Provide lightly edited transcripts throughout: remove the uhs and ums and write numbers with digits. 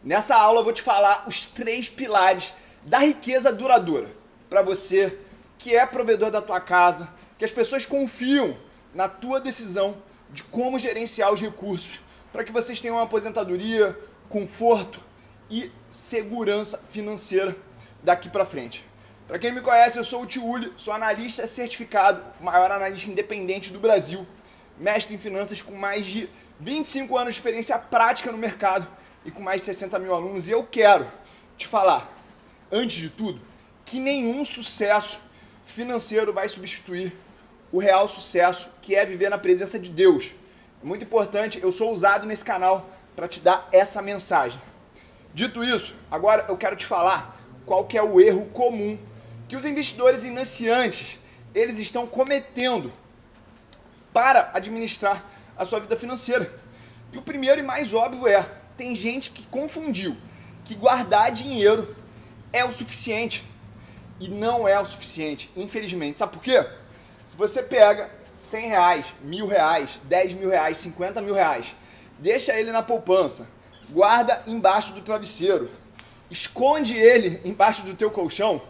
Nessa aula eu vou te falar os 3 pilares da riqueza duradoura para você que é provedor da tua casa, que as pessoas confiam na tua decisão de como gerenciar os recursos para que vocês tenham uma aposentadoria, conforto e segurança financeira daqui para frente. Para quem não me conhece, eu sou o Tiuli, sou analista certificado, maior analista independente do Brasil, mestre em finanças com mais de 25 anos de experiência prática no mercado e com mais de 60 mil alunos. E eu quero te falar, antes de tudo, que nenhum sucesso financeiro vai substituir o real sucesso, que é viver na presença de Deus. É muito importante, eu sou usado nesse canal para te dar essa mensagem. Dito isso, agora eu quero te falar qual que é o erro comum que os investidores iniciantes eles estão cometendo para administrar a sua vida financeira. E o primeiro e mais óbvio é, tem gente que confundiu que guardar dinheiro é o suficiente. E não é o suficiente, infelizmente. Sabe por quê? Se você pega 100 reais, 1.000 reais, 10 mil reais, 50 mil reais, deixa ele na poupança, guarda embaixo do travesseiro, esconde ele embaixo do teu colchão,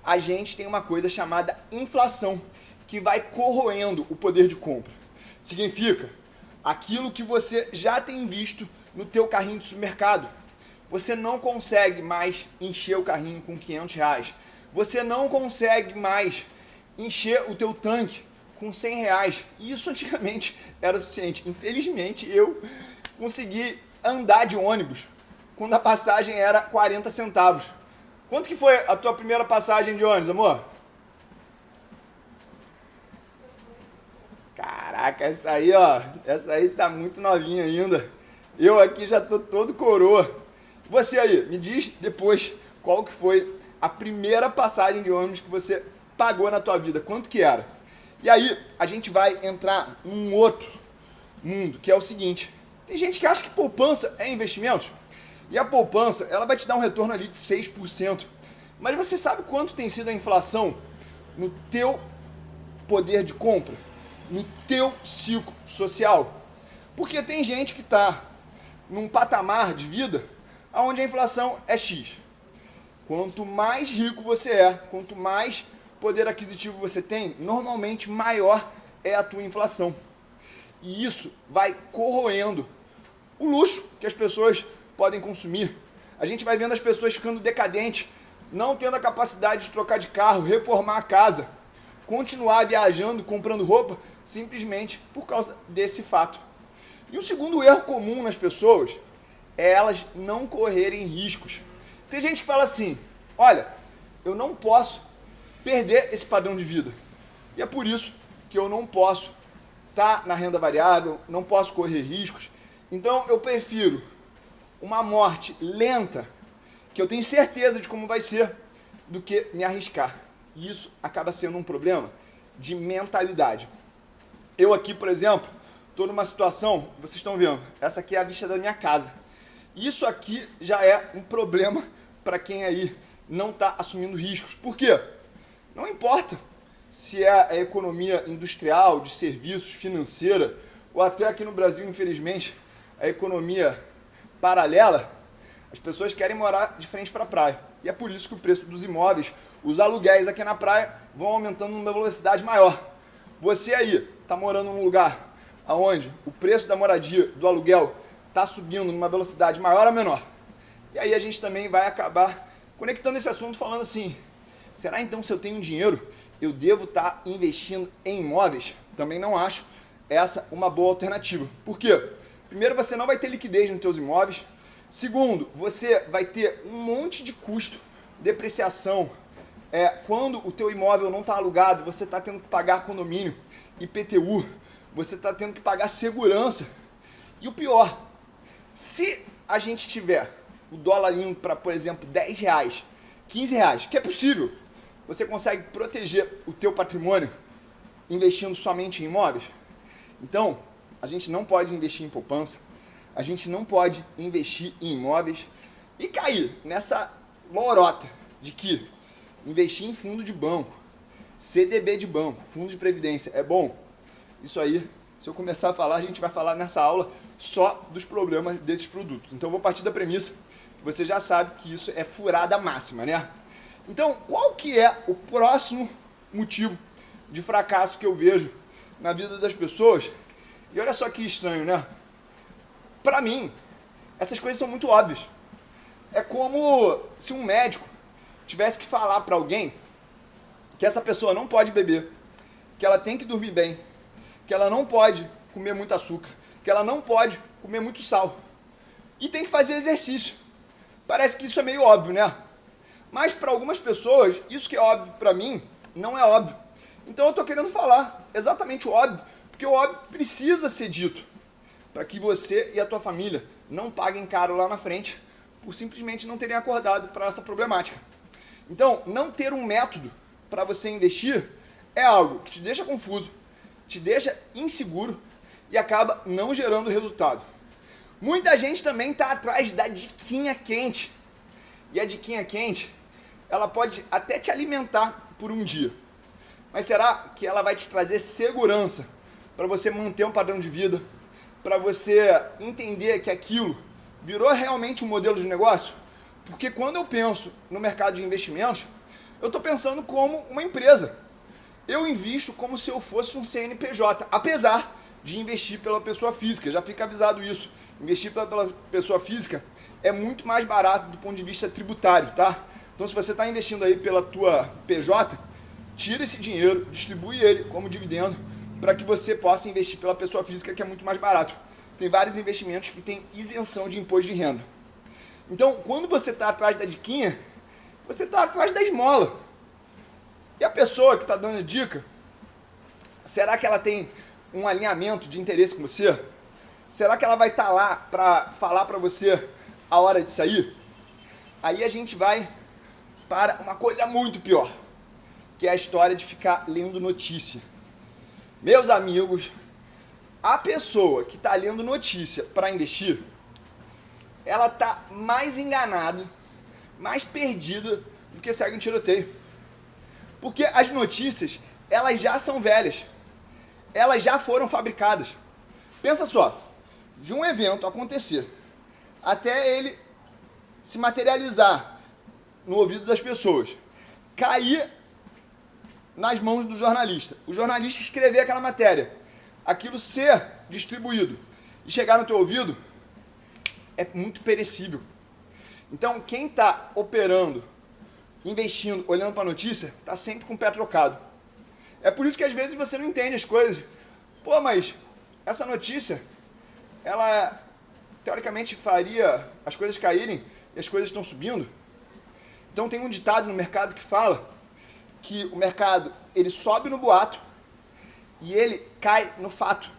a gente tem uma coisa chamada inflação, que vai corroendo o poder de compra. Significa, aquilo que você já tem visto no teu carrinho de supermercado, você não consegue mais encher o carrinho com 500 reais. Você não consegue mais encher o teu tanque com 100 reais. E isso antigamente era o suficiente. Infelizmente, eu consegui andar de ônibus quando a passagem era 40 centavos. Quanto que foi a tua primeira passagem de ônibus, amor? Caraca, essa aí tá muito novinha ainda. Eu aqui já tô todo coroa. Você aí, me diz depois qual que foi a primeira passagem de ônibus que você pagou na tua vida, quanto que era? E aí, a gente vai entrar num outro mundo, que é o seguinte, tem gente que acha que poupança é investimento, e a poupança, ela vai te dar um retorno ali de 6%, mas você sabe quanto tem sido a inflação no teu poder de compra, no teu ciclo social? Porque tem gente que está num patamar de vida onde a inflação é X. Quanto mais rico você é, quanto mais poder aquisitivo você tem, normalmente maior é a tua inflação. E isso vai corroendo o luxo que as pessoas podem consumir. A gente vai vendo as pessoas ficando decadentes, não tendo a capacidade de trocar de carro, reformar a casa, continuar viajando, comprando roupa, simplesmente por causa desse fato. E o segundo erro comum nas pessoas é elas não correrem riscos. Tem gente que fala assim, olha, eu não posso perder esse padrão de vida. E é por isso que eu não posso estar na renda variável, não posso correr riscos. Então eu prefiro uma morte lenta, que eu tenho certeza de como vai ser, do que me arriscar. E isso acaba sendo um problema de mentalidade. Eu aqui, por exemplo, estou numa situação, vocês estão vendo, essa aqui é a vista da minha casa. Isso aqui já é um problema para quem aí não está assumindo riscos. Por quê? Não importa se é a economia industrial, de serviços, financeira, ou até aqui no Brasil, infelizmente, a economia paralela, as pessoas querem morar de frente para a praia. E é por isso que o preço dos imóveis, os aluguéis aqui na praia, vão aumentando numa velocidade maior. Você aí está morando num lugar onde o preço da moradia, do aluguel, está subindo numa velocidade maior ou menor? E aí a gente também vai acabar conectando esse assunto falando assim, será então se eu tenho dinheiro, eu devo estar investindo em imóveis? Também não acho essa uma boa alternativa. Por quê? Primeiro, você não vai ter liquidez nos teus imóveis. Segundo, você vai ter um monte de custo, depreciação. Quando o teu imóvel não está alugado, você está tendo que pagar condomínio, IPTU, você está tendo que pagar segurança. E o pior, se a gente tiver o dólar indo para, por exemplo, 10 reais, 15 reais, que é possível, você consegue proteger o teu patrimônio investindo somente em imóveis? Então, a gente não pode investir em poupança, a gente não pode investir em imóveis e cair nessa lorota de que investir em fundo de banco, CDB de banco, fundo de previdência é bom. Isso aí, se eu começar a falar, a gente vai falar nessa aula só dos problemas desses produtos. Então eu vou partir da premissa você já sabe que isso é furada máxima, né? Então, qual que é o próximo motivo de fracasso que eu vejo na vida das pessoas? E olha só que estranho, né? Pra mim, essas coisas são muito óbvias. É como se um médico tivesse que falar pra alguém que essa pessoa não pode beber, que ela tem que dormir bem, que ela não pode comer muito açúcar, que ela não pode comer muito sal e tem que fazer exercício. Parece que isso é meio óbvio, né? Mas para algumas pessoas, isso que é óbvio para mim, não é óbvio. Então eu estou querendo falar exatamente o óbvio, porque o óbvio precisa ser dito para que você e a tua família não paguem caro lá na frente por simplesmente não terem acordado para essa problemática. Então, não ter um método para você investir é algo que te deixa confuso, te deixa inseguro e acaba não gerando resultado. Muita gente também está atrás da diquinha quente. E a diquinha quente, ela pode até te alimentar por um dia. Mas será que ela vai te trazer segurança para você manter um padrão de vida? Para você entender que aquilo virou realmente um modelo de negócio? Porque quando eu penso no mercado de investimentos, eu estou pensando como uma empresa. Eu invisto como se eu fosse um CNPJ, apesar de investir pela pessoa física. Já fica avisado isso. Investir pela pessoa física é muito mais barato do ponto de vista tributário, tá? Então, se você está investindo aí pela tua PJ, tira esse dinheiro, distribui ele como dividendo para que você possa investir pela pessoa física, que é muito mais barato. Tem vários investimentos que têm isenção de imposto de renda. Então, quando você está atrás da diquinha, você está atrás da esmola. E a pessoa que está dando a dica, será que ela tem um alinhamento de interesse com você? Será que ela vai estar lá para falar para você a hora de sair? Aí a gente vai para uma coisa muito pior, que é a história de ficar lendo notícia. Meus amigos, a pessoa que está lendo notícia para investir, ela está mais enganada, mais perdida do que segue um tiroteio. Porque as notícias, elas já são velhas. Elas já foram fabricadas. Pensa só, de um evento acontecer até ele se materializar no ouvido das pessoas, cair nas mãos do jornalista, o jornalista escrever aquela matéria, aquilo ser distribuído e chegar no teu ouvido, é muito perecível. Então, quem está operando, investindo, olhando para a notícia, está sempre com o pé trocado. É por isso que às vezes você não entende as coisas. Pô, mas essa notícia, ela teoricamente faria as coisas caírem e as coisas estão subindo. Então tem um ditado no mercado que fala que o mercado, ele sobe no boato e ele cai no fato.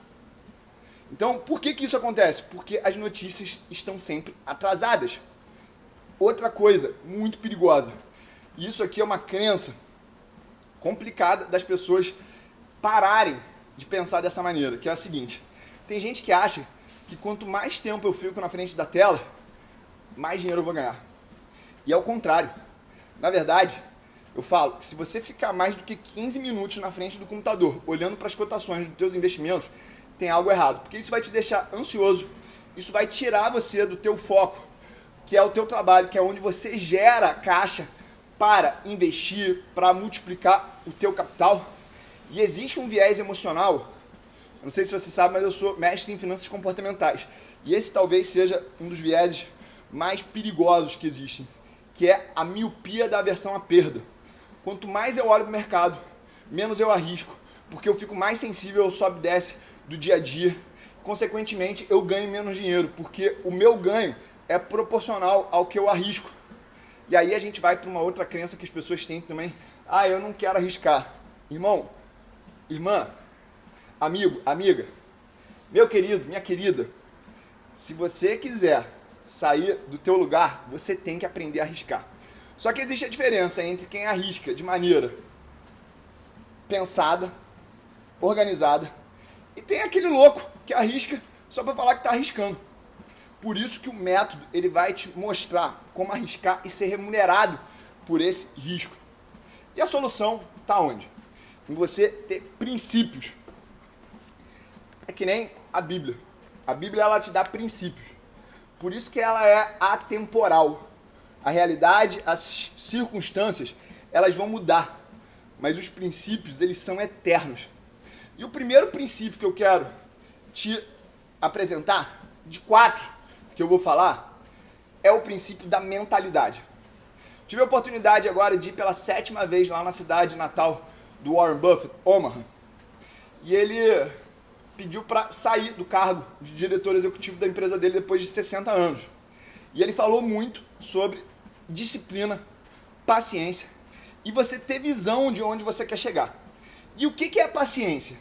Então, por que isso acontece? Porque as notícias estão sempre atrasadas. Outra coisa muito perigosa, e isso aqui é uma crença complicada das pessoas pararem de pensar dessa maneira, que é a seguinte: tem gente que acha que quanto mais tempo eu fico na frente da tela, mais dinheiro eu vou ganhar. E é o contrário. Na verdade, eu falo que se você ficar mais do que 15 minutos na frente do computador, olhando para as cotações dos teus investimentos, tem algo errado. Porque isso vai te deixar ansioso, isso vai tirar você do teu foco, que é o teu trabalho, que é onde você gera caixa para investir, para multiplicar o teu capital. E existe um viés emocional, eu não sei se você sabe, mas eu sou mestre em finanças comportamentais. E esse talvez seja um dos vieses mais perigosos que existem, que é a miopia da aversão à perda. Quanto mais eu olho para o mercado, menos eu arrisco, porque eu fico mais sensível ao sobe e desce do dia a dia. Consequentemente, eu ganho menos dinheiro, porque o meu ganho é proporcional ao que eu arrisco. E aí a gente vai para uma outra crença que as pessoas têm também. Ah, eu não quero arriscar. Irmão, irmã, amigo, amiga, meu querido, minha querida, se você quiser sair do teu lugar, você tem que aprender a arriscar. Só que existe a diferença entre quem arrisca de maneira pensada, organizada, e tem aquele louco que arrisca só para falar que está arriscando. Por isso que o método ele vai te mostrar como arriscar e ser remunerado por esse risco. E a solução está onde? Em você ter princípios. É que nem a Bíblia. A Bíblia ela te dá princípios. Por isso que ela é atemporal. A realidade, as circunstâncias, elas vão mudar, mas os princípios, eles são eternos. E o primeiro princípio que eu quero te apresentar, de 4 que eu vou falar, é o princípio da mentalidade. Tive a oportunidade agora de ir pela 7ª vez lá na cidade natal do Warren Buffett, Omaha, e ele pediu para sair do cargo de diretor executivo da empresa dele depois de 60 anos. E ele falou muito sobre disciplina, paciência e você ter visão de onde você quer chegar. E o que é a paciência?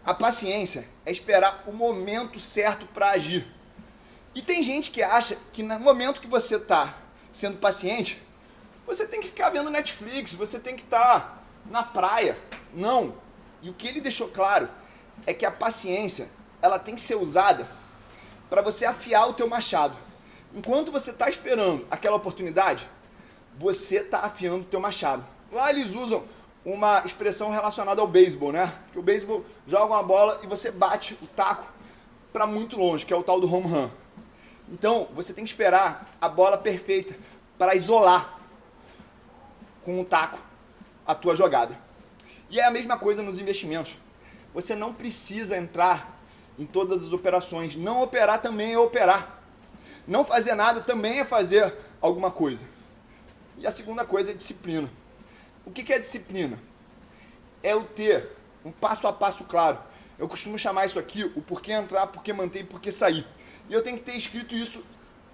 A paciência é esperar o momento certo para agir. E tem gente que acha que no momento que você está sendo paciente, você tem que ficar vendo Netflix, você tem que estar na praia. Não. E o que ele deixou claro é que a paciência, ela tem que ser usada para você afiar o teu machado. Enquanto você está esperando aquela oportunidade, você está afiando o teu machado. Lá eles usam uma expressão relacionada ao beisebol, né? Que o beisebol joga uma bola e você bate o taco para muito longe, que é o tal do home run. Então, você tem que esperar a bola perfeita para isolar com o taco a tua jogada. E é a mesma coisa nos investimentos. Você não precisa entrar em todas as operações. Não operar também é operar. Não fazer nada também é fazer alguma coisa. E a segunda coisa é disciplina. O que é disciplina? É eu ter um passo a passo claro. Eu costumo chamar isso aqui o porquê entrar, porquê manter e porquê sair. E eu tenho que ter escrito isso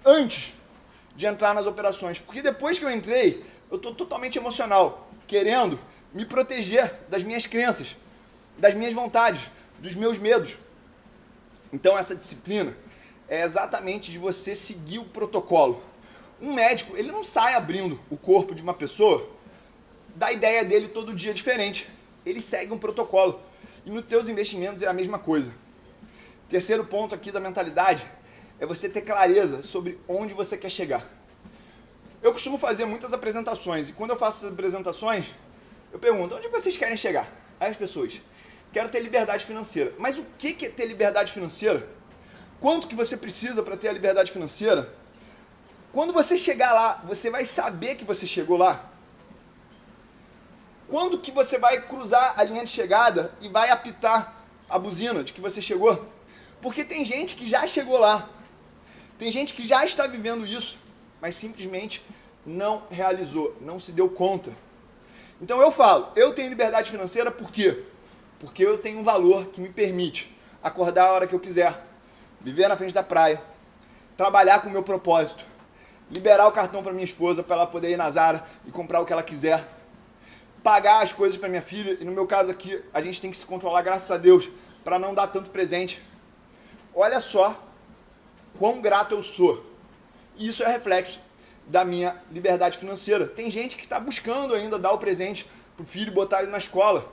antes de entrar nas operações. Porque depois que eu entrei, eu estou totalmente emocional, querendo me proteger das minhas crenças, das minhas vontades, dos meus medos. Então essa disciplina é exatamente de você seguir o protocolo. Um médico, ele não sai abrindo o corpo de uma pessoa da ideia dele todo dia diferente. Ele segue um protocolo. E nos teus investimentos é a mesma coisa. Terceiro ponto aqui da mentalidade é você ter clareza sobre onde você quer chegar. Eu costumo fazer muitas apresentações e quando eu faço essas apresentações, eu pergunto, onde vocês querem chegar? Aí as pessoas, quero ter liberdade financeira. Mas o que é ter liberdade financeira? Quanto que você precisa para ter a liberdade financeira? Quando você chegar lá, você vai saber que você chegou lá? Quando que você vai cruzar a linha de chegada e vai apitar a buzina de que você chegou? Porque tem gente que já chegou lá. Tem gente que já está vivendo isso, mas simplesmente não realizou, não se deu conta. Então eu falo, eu tenho liberdade financeira por quê? Porque eu tenho um valor que me permite acordar a hora que eu quiser, viver na frente da praia, trabalhar com o meu propósito, liberar o cartão para minha esposa para ela poder ir na Zara e comprar o que ela quiser, pagar as coisas para minha filha, e no meu caso aqui, a gente tem que se controlar, graças a Deus, para não dar tanto presente. Olha só quão grato eu sou. E isso é reflexo da minha liberdade financeira. Tem gente que está buscando ainda dar o presente pro filho e botar ele na escola.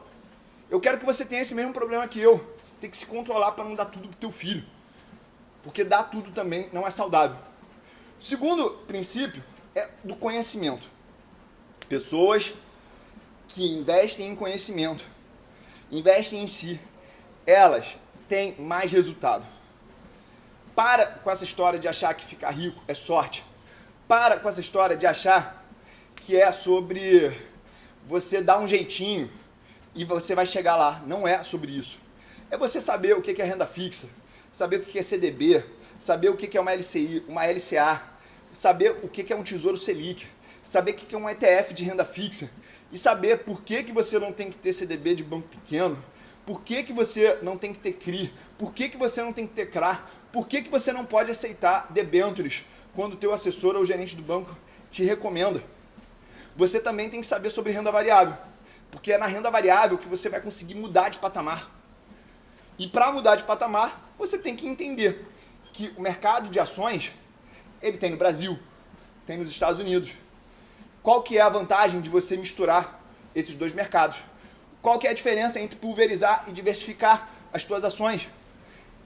Eu quero que você tenha esse mesmo problema que eu. Tem que se controlar para não dar tudo pro teu filho. Porque dar tudo também não é saudável. O segundo princípio é do conhecimento. Pessoas que investem em conhecimento, investem em si, elas têm mais resultado. Para com essa história de achar que ficar rico é sorte. Para com essa história de achar que é sobre você dar um jeitinho e você vai chegar lá. Não é sobre isso. É você saber o que é renda fixa, saber o que é CDB, saber o que é uma LCI, uma LCA, saber o que é um Tesouro Selic, saber o que é um ETF de renda fixa e saber por que você não tem que ter CDB de banco pequeno, por que você não tem que ter CRI, por que você não tem que ter CRA, por que você não pode aceitar debêntures quando o teu assessor ou gerente do banco te recomenda. Você também tem que saber sobre renda variável, porque é na renda variável que você vai conseguir mudar de patamar. E para mudar de patamar, você tem que entender que o mercado de ações, ele tem no Brasil, tem nos Estados Unidos. Qual que é a vantagem de você misturar esses dois mercados? Qual que é a diferença entre pulverizar e diversificar as tuas ações?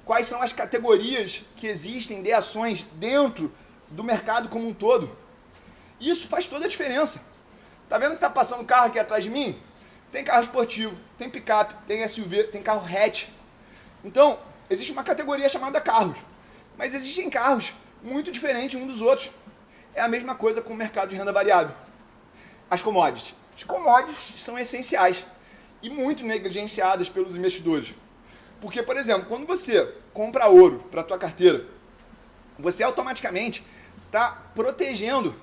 Quais são as categorias que existem de ações dentro do mercado como um todo? Isso faz toda a diferença. Tá vendo que tá passando carro aqui atrás de mim? Tem carro esportivo, tem picape, tem SUV, tem carro hatch. Então, existe uma categoria chamada carros. Mas existem carros muito diferentes uns dos outros. É a mesma coisa com o mercado de renda variável. As commodities. As commodities são essenciais e muito negligenciadas pelos investidores. Porque, por exemplo, quando você compra ouro para a tua carteira, você automaticamente está protegendo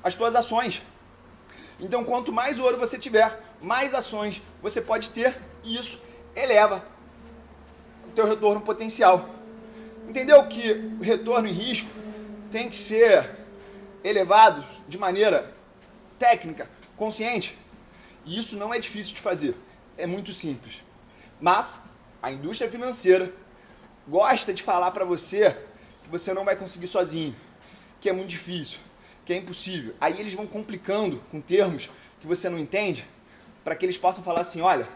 as tuas ações. Então, quanto mais ouro você tiver, mais ações você pode ter e isso eleva o teu retorno potencial. Entendeu que o retorno em risco tem que ser elevado de maneira técnica, consciente? E isso não é difícil de fazer, é muito simples. Mas a indústria financeira gosta de falar para você que você não vai conseguir sozinho, que é muito difícil, que é impossível. Aí eles vão complicando com termos que você não entende, para que eles possam falar assim, olha,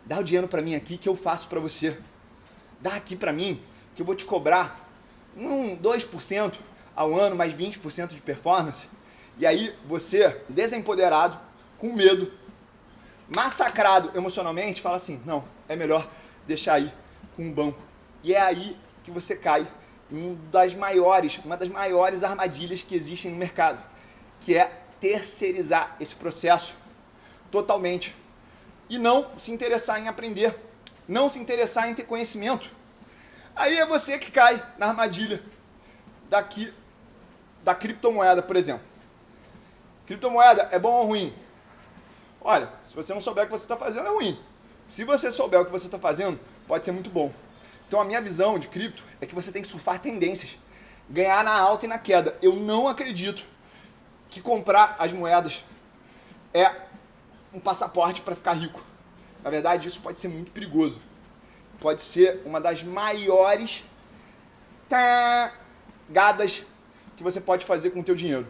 dá o dinheiro para mim aqui que eu faço para você. Dá aqui para mim que eu vou te cobrar 2% ao ano, mais 20% de performance. E aí você, desempoderado, com medo, massacrado emocionalmente, fala assim, não, é melhor deixar aí com um banco. E é aí que você cai em uma das maiores armadilhas que existem no mercado, que é terceirizar esse processo totalmente e não se interessar em aprender, não se interessar em ter conhecimento. Aí é você que cai na armadilha da criptomoeda, por exemplo. Criptomoeda é bom ou ruim? Olha, se você não souber o que você está fazendo, é ruim. Se você souber o que você está fazendo, pode ser muito bom. Então a minha visão de cripto é que você tem que surfar tendências, ganhar na alta e na queda. Eu não acredito que comprar as moedas é um passaporte para ficar rico. Na verdade, isso pode ser muito perigoso. Pode ser uma das maiores cagadas que você pode fazer com o teu dinheiro.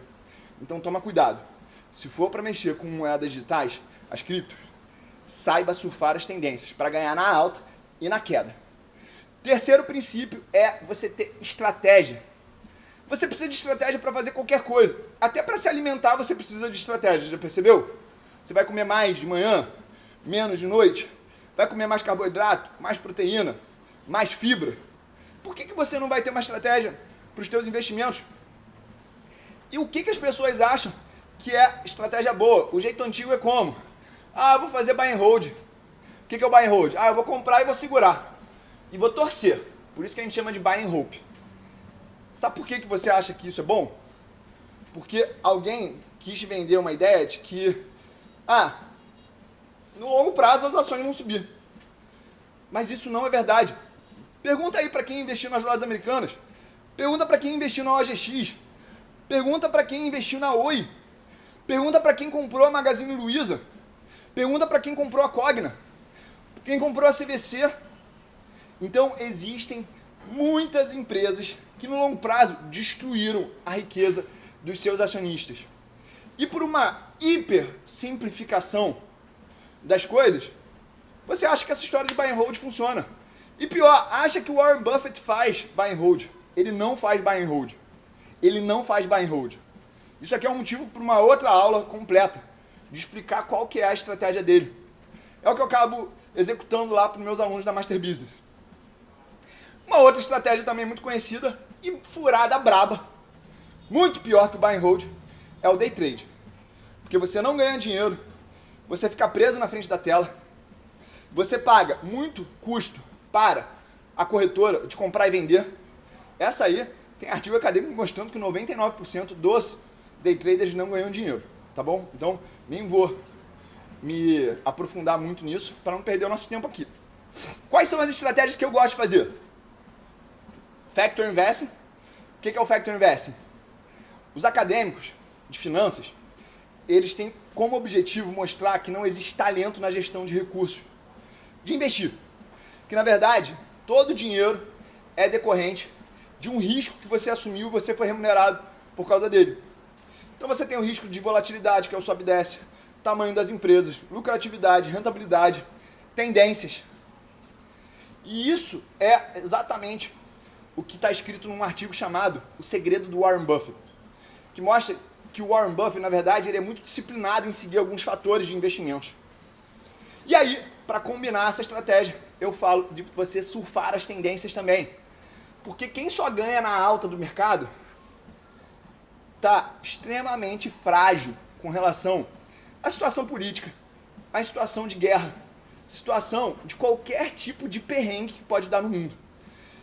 Então toma cuidado. Se for para mexer com moedas digitais, as criptos, saiba surfar as tendências para ganhar na alta e na queda. Terceiro princípio é você ter estratégia. Você precisa de estratégia para fazer qualquer coisa. Até para se alimentar você precisa de estratégia, já percebeu? Você vai comer mais de manhã, menos de noite? Vai comer mais carboidrato, mais proteína, mais fibra? Por que você não vai ter uma estratégia para os teus investimentos? E o que as pessoas acham que é estratégia boa? O jeito antigo é como? Ah, eu vou fazer buy and hold. O que é o buy and hold? Ah, eu vou comprar e vou segurar. E vou torcer. Por isso que a gente chama de buy and hold. Sabe por que você acha que isso é bom? Porque alguém quis te vender uma ideia de que, no longo prazo as ações vão subir. Mas isso não é verdade. Pergunta aí para quem investiu nas lojas americanas. Pergunta para quem investiu na OGX. Pergunta para quem investiu na Oi. Pergunta para quem comprou a Magazine Luiza. Pergunta para quem comprou a Cogna. Quem comprou a CVC. Então existem muitas empresas que no longo prazo destruíram a riqueza dos seus acionistas. E por uma hiper simplificação das coisas, você acha que essa história de buy and hold funciona. E pior, acha que o Warren Buffett faz buy and hold. Ele não faz buy and hold. Ele não faz buy and hold. Isso aqui é um motivo para uma outra aula completa, de explicar qual que é a estratégia dele. É o que eu acabo executando lá para os meus alunos da Master Business. Uma outra estratégia também muito conhecida e furada braba, muito pior que o buy and hold, é o day trade. Porque você não ganha dinheiro, você fica preso na frente da tela, você paga muito custo para a corretora de comprar e vender. Essa aí tem artigo acadêmico mostrando que 99% dos day traders não ganham dinheiro, tá bom? Então, nem vou me aprofundar muito nisso para não perder o nosso tempo aqui. Quais são as estratégias que eu gosto de fazer? Factor Investing. O que é o Factor Investing? Os acadêmicos de finanças, eles têm como objetivo mostrar que não existe talento na gestão de recursos, de investir. Que, na verdade, todo dinheiro é decorrente de um risco que você assumiu e você foi remunerado por causa dele. Então você tem o risco de volatilidade, que é o sobe e desce, tamanho das empresas, lucratividade, rentabilidade, tendências. E isso é exatamente o que está escrito num artigo chamado O Segredo do Warren Buffett, que mostra que o Warren Buffett, na verdade, ele é muito disciplinado em seguir alguns fatores de investimentos. E aí, para combinar essa estratégia, eu falo de você surfar as tendências também. Porque quem só ganha na alta do mercado está extremamente frágil com relação à situação política, à situação de guerra, situação de qualquer tipo de perrengue que pode dar no mundo.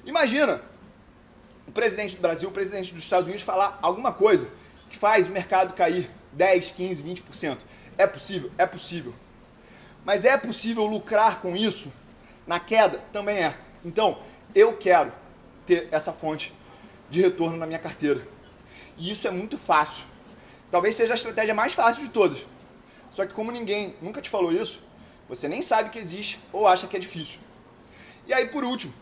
Imagina o presidente do Brasil, o presidente dos Estados Unidos falar alguma coisa que faz o mercado cair 10, 15, 20%. É possível? É possível. Mas é possível lucrar com isso? Na queda? Também é. Então, eu quero ter essa fonte de retorno na minha carteira. E isso é muito fácil. Talvez seja a estratégia mais fácil de todas. Só que como ninguém nunca te falou isso, você nem sabe que existe ou acha que é difícil. E aí, por último,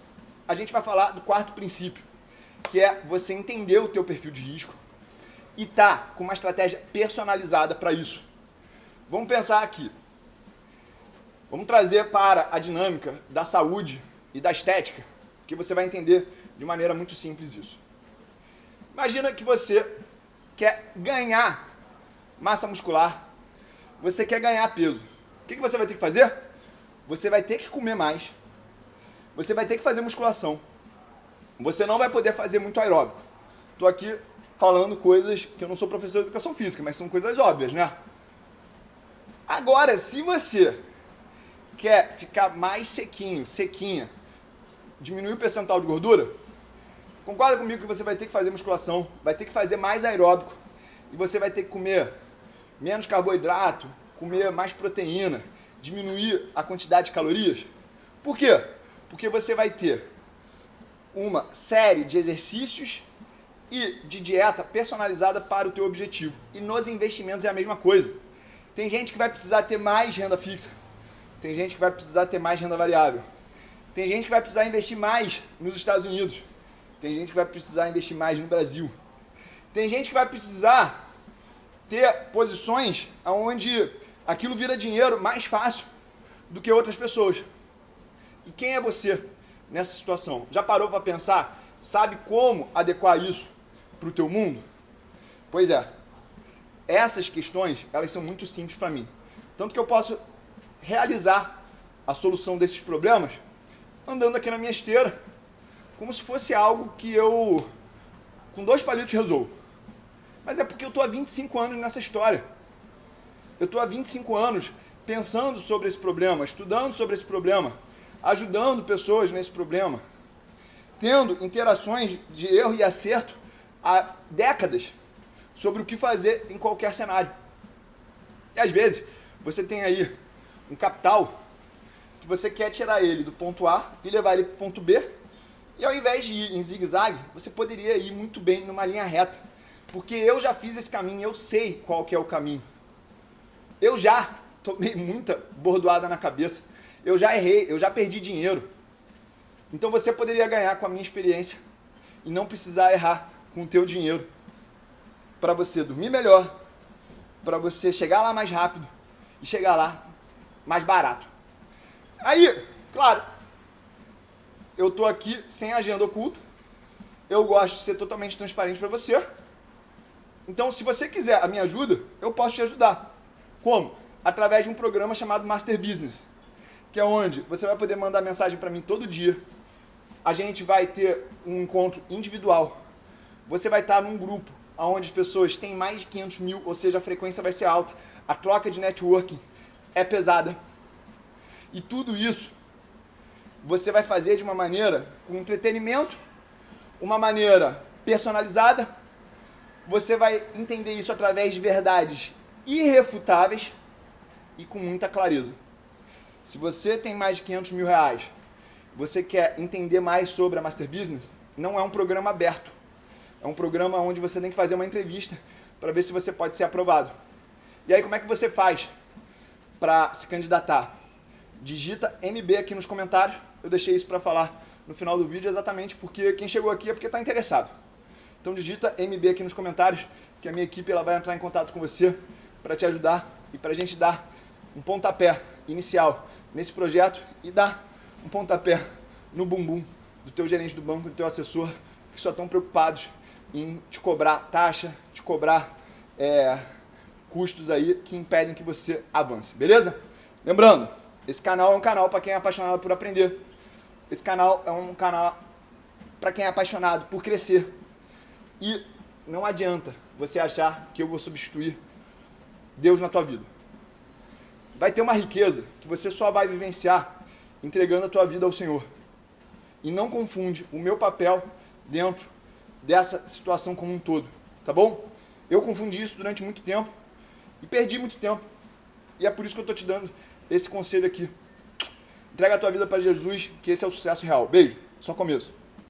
a gente vai falar do quarto princípio, que é você entender o teu perfil de risco e tá com uma estratégia personalizada para isso. Vamos pensar aqui. Vamos trazer para a dinâmica da saúde e da estética, que você vai entender de maneira muito simples isso. Imagina que você quer ganhar massa muscular, você quer ganhar peso. O que você vai ter que fazer? Você vai ter que comer mais, você vai ter que fazer musculação, você não vai poder fazer muito aeróbico. Estou aqui falando coisas que eu não sou professor de educação física, mas são coisas óbvias, né? Agora, se você quer ficar mais sequinho, sequinha, diminuir o percentual de gordura, concorda comigo que você vai ter que fazer musculação, vai ter que fazer mais aeróbico e você vai ter que comer menos carboidrato, comer mais proteína, diminuir a quantidade de calorias? Por quê? Porque você vai ter uma série de exercícios e de dieta personalizada para o teu objetivo. E nos investimentos é a mesma coisa. Tem gente que vai precisar ter mais renda fixa, tem gente que vai precisar ter mais renda variável, tem gente que vai precisar investir mais nos Estados Unidos, tem gente que vai precisar investir mais no Brasil, tem gente que vai precisar ter posições onde aquilo vira dinheiro mais fácil do que outras pessoas. E quem é você nessa situação? Já parou para pensar? Sabe como adequar isso para o teu mundo? Pois é, essas questões, elas são muito simples para mim. Tanto que eu posso realizar a solução desses problemas andando aqui na minha esteira, como se fosse algo que eu, com 2 palitos, resolvo. Mas é porque eu estou há 25 anos nessa história. Eu estou há 25 anos pensando sobre esse problema, estudando sobre esse problema, ajudando pessoas nesse problema, tendo interações de erro e acerto há décadas sobre o que fazer em qualquer cenário. E às vezes você tem aí um capital que você quer tirar ele do ponto A e levar ele para o ponto B, e ao invés de ir em zigue-zague, você poderia ir muito bem numa linha reta. Porque eu já fiz esse caminho, eu sei qual que é o caminho. Eu já tomei muita bordoada na cabeça, eu já errei, eu já perdi dinheiro. Então você poderia ganhar com a minha experiência e não precisar errar com o teu dinheiro, para você dormir melhor, para você chegar lá mais rápido e chegar lá mais barato. Aí, claro, eu estou aqui sem agenda oculta, eu gosto de ser totalmente transparente para você. Então, se você quiser a minha ajuda, eu posso te ajudar. Como? Através de um programa chamado Master Business, que é onde você vai poder mandar mensagem para mim todo dia. A gente vai ter um encontro individual. Você vai estar num grupo onde as pessoas têm mais de 500 mil, ou seja, a frequência vai ser alta. A troca de networking é pesada. E tudo isso você vai fazer de uma maneira com entretenimento, uma maneira personalizada. Você vai entender isso através de verdades irrefutáveis e com muita clareza. Se você tem mais de 500 mil reais, você quer entender mais sobre a Master Business, não é um programa aberto. É um programa onde você tem que fazer uma entrevista para ver se você pode ser aprovado. E aí como é que você faz para se candidatar? Digita MB aqui nos comentários. Eu deixei isso para falar no final do vídeo exatamente porque quem chegou aqui é porque está interessado. Então digita MB aqui nos comentários que a minha equipe ela vai entrar em contato com você para te ajudar e para a gente dar um pontapé inicial nesse projeto e dar um pontapé no bumbum do teu gerente do banco, do teu assessor, que só estão preocupados em te cobrar taxa, te cobrar custos aí que impedem que você avance, beleza? Lembrando, esse canal é um canal para quem é apaixonado por aprender. Esse canal é um canal para quem é apaixonado por crescer. E não adianta você achar que eu vou substituir Deus na tua vida. Vai ter uma riqueza que você só vai vivenciar entregando a tua vida ao Senhor. E não confunde o meu papel dentro dessa situação como um todo, tá bom? Eu confundi isso durante muito tempo e perdi muito tempo. E é por isso que eu estou te dando esse conselho aqui. Entrega a tua vida para Jesus, que esse é o sucesso real. Beijo, só começo.